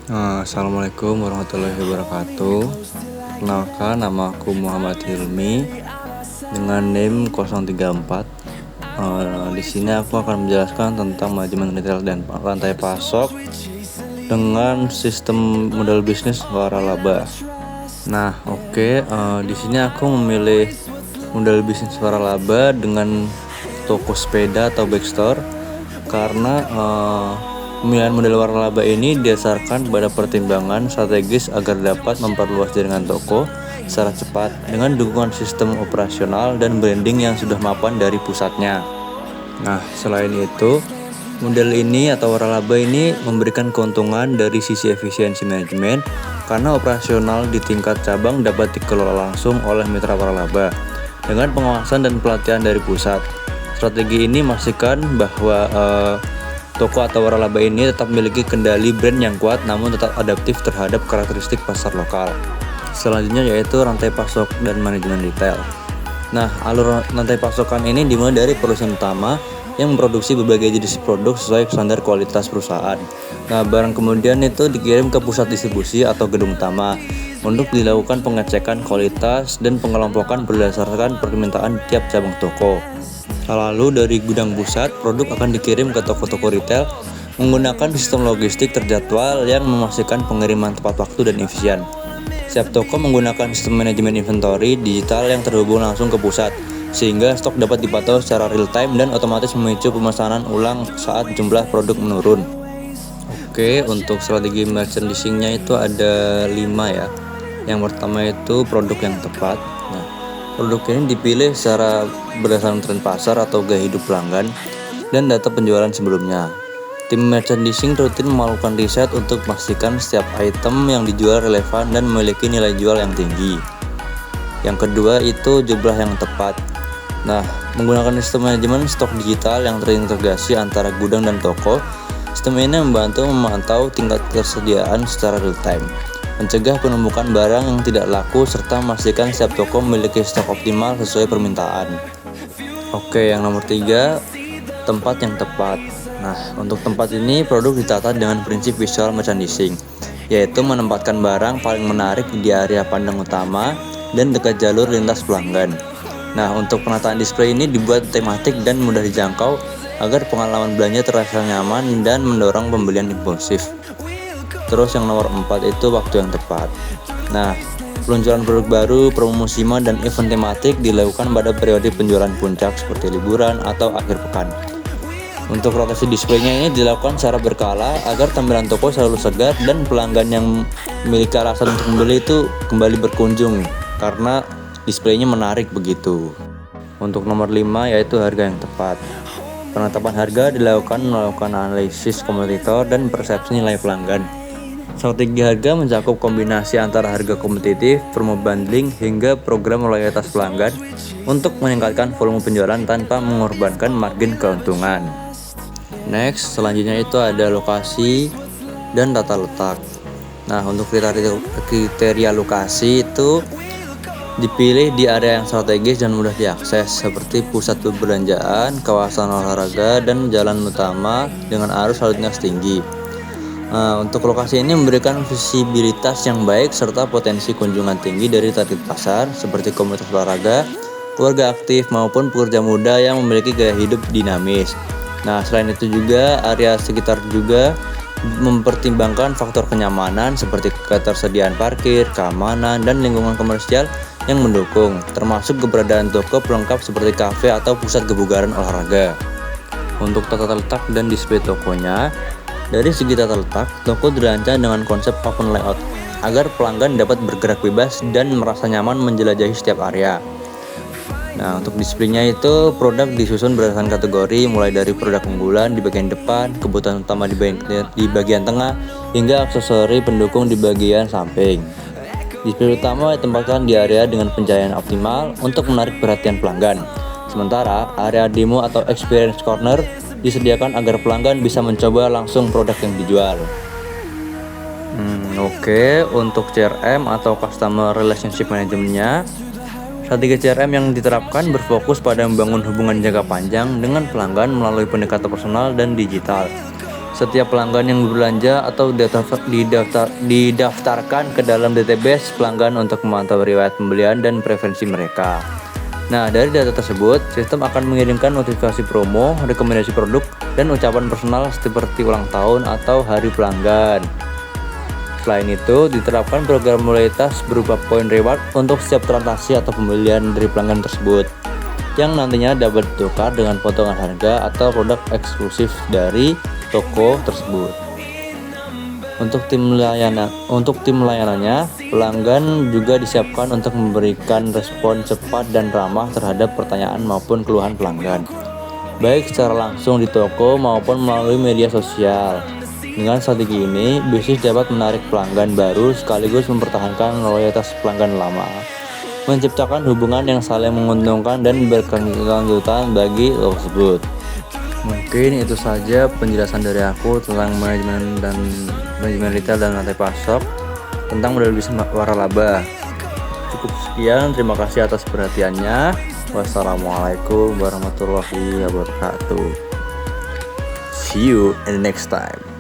Assalamualaikum warahmatullahi wabarakatuh. Kenalkan, nama aku Muhammad Hilmi dengan NIM 034. Di sini aku akan menjelaskan tentang manajemen retail dan rantai pasok dengan sistem model bisnis waralaba. Di sini aku memilih model bisnis waralaba dengan toko sepeda atau backstore karena pemilihan model waralaba ini didasarkan pada pertimbangan strategis agar dapat memperluas jaringan toko secara cepat dengan dukungan sistem operasional dan branding yang sudah mapan dari pusatnya. Selain itu, model ini atau waralaba ini memberikan keuntungan dari sisi efisiensi manajemen karena operasional di tingkat cabang dapat dikelola langsung oleh mitra waralaba dengan pengawasan dan pelatihan dari pusat. Strategi ini memastikan bahwa toko atau waralaba ini tetap memiliki kendali brand yang kuat namun tetap adaptif terhadap karakteristik pasar lokal. Selanjutnya yaitu rantai pasok dan manajemen retail. Alur rantai pasokan ini dimulai dari produsen utama yang memproduksi berbagai jenis produk sesuai standar kualitas perusahaan. Barang kemudian itu dikirim ke pusat distribusi atau gedung utama untuk dilakukan pengecekan kualitas dan pengelompokan berdasarkan permintaan tiap cabang toko. Lalu dari gudang pusat, produk akan dikirim ke toko-toko retail menggunakan sistem logistik terjadwal yang memastikan pengiriman tepat waktu dan efisien. Setiap toko menggunakan sistem manajemen inventory digital yang terhubung langsung ke pusat, sehingga stok dapat dipantau secara real time dan otomatis memicu pemesanan ulang saat jumlah produk menurun. Untuk strategi merchandisingnya itu ada 5 ya. Yang pertama itu produk yang tepat. Produk ini dipilih secara berdasarkan tren pasar atau gaya hidup pelanggan dan data penjualan sebelumnya. Tim merchandising rutin melakukan riset untuk memastikan setiap item yang dijual relevan dan memiliki nilai jual yang tinggi. Yang kedua itu jumlah yang tepat. Menggunakan sistem manajemen stok digital yang terintegrasi antara gudang dan toko, sistem ini membantu memantau tingkat ketersediaan secara real time, mencegah penumpukan barang yang tidak laku, serta memastikan setiap toko memiliki stok optimal sesuai permintaan. Yang nomor 3, tempat yang tepat. Untuk tempat ini produk ditata dengan prinsip visual merchandising, yaitu menempatkan barang paling menarik di area pandang utama dan dekat jalur lintas pelanggan. Untuk penataan display ini dibuat tematik dan mudah dijangkau agar pengalaman belanja terasa nyaman dan mendorong pembelian impulsif. Terus yang nomor 4 itu waktu yang tepat. Peluncuran produk baru, promo musiman, dan event tematik dilakukan pada periode penjualan puncak seperti liburan atau akhir pekan. Untuk rotasi displaynya ini dilakukan secara berkala agar tampilan toko selalu segar dan pelanggan yang memiliki alasan untuk membeli itu kembali berkunjung karena displaynya menarik begitu. Untuk nomor 5 yaitu harga yang tepat. Penetapan harga dilakukan melakukan analisis kompetitor dan persepsi nilai pelanggan. Strategi harga mencakup kombinasi antara harga kompetitif, promo bundling, hingga program loyalitas pelanggan untuk meningkatkan volume penjualan tanpa mengorbankan margin keuntungan. Selanjutnya itu ada lokasi dan tata letak. Untuk kriteria lokasi itu dipilih di area yang strategis dan mudah diakses seperti pusat perbelanjaan, kawasan olahraga, dan jalan utama dengan arus lalu lintas tinggi. Untuk lokasi ini memberikan visibilitas yang baik serta potensi kunjungan tinggi dari target pasar seperti komunitas olahraga, keluarga aktif, maupun pekerja muda yang memiliki gaya hidup dinamis. Selain itu juga area sekitar juga mempertimbangkan faktor kenyamanan seperti ketersediaan parkir, keamanan, dan lingkungan komersial yang mendukung, termasuk keberadaan toko pelengkap seperti kafe atau pusat kebugaran olahraga. Untuk tata letak dan display tokonya, dari segi tata letak, toko dirancang dengan konsep open layout agar pelanggan dapat bergerak bebas dan merasa nyaman menjelajahi setiap area. Untuk displaynya itu produk disusun berdasarkan kategori mulai dari produk unggulan di bagian depan, kebutuhan utama di bagian tengah, hingga aksesori pendukung di bagian samping. Display utama ditempatkan di area dengan pencahayaan optimal untuk menarik perhatian pelanggan. Sementara area demo atau experience corner disediakan agar pelanggan bisa mencoba langsung produk yang dijual. Untuk CRM atau Customer Relationship Management-nya, strategi CRM yang diterapkan berfokus pada membangun hubungan jangka panjang dengan pelanggan melalui pendekatan personal dan digital. Setiap pelanggan yang berbelanja atau didaftarkan ke dalam database pelanggan untuk memantau riwayat pembelian dan preferensi mereka. Nah, dari data tersebut, sistem akan mengirimkan notifikasi promo, rekomendasi produk, dan ucapan personal seperti ulang tahun atau hari pelanggan. Selain itu, diterapkan program loyalitas berupa poin reward untuk setiap transaksi atau pembelian dari pelanggan tersebut, yang nantinya dapat ditukar dengan potongan harga atau produk eksklusif dari toko tersebut. Untuk tim layanannya, pelanggan juga disiapkan untuk memberikan respon cepat dan ramah terhadap pertanyaan maupun keluhan pelanggan, baik secara langsung di toko maupun melalui media sosial. Dengan strategi ini, bisnis dapat menarik pelanggan baru sekaligus mempertahankan loyalitas pelanggan lama, menciptakan hubungan yang saling menguntungkan dan berkelanjutan bagi toko tersebut. Mungkin itu saja penjelasan dari aku tentang manajemen retail dan rantai pasok tentang model bisnis waralaba. Cukup sekian, terima kasih atas perhatiannya. Wassalamualaikum warahmatullahi wabarakatuh. See you in the next time.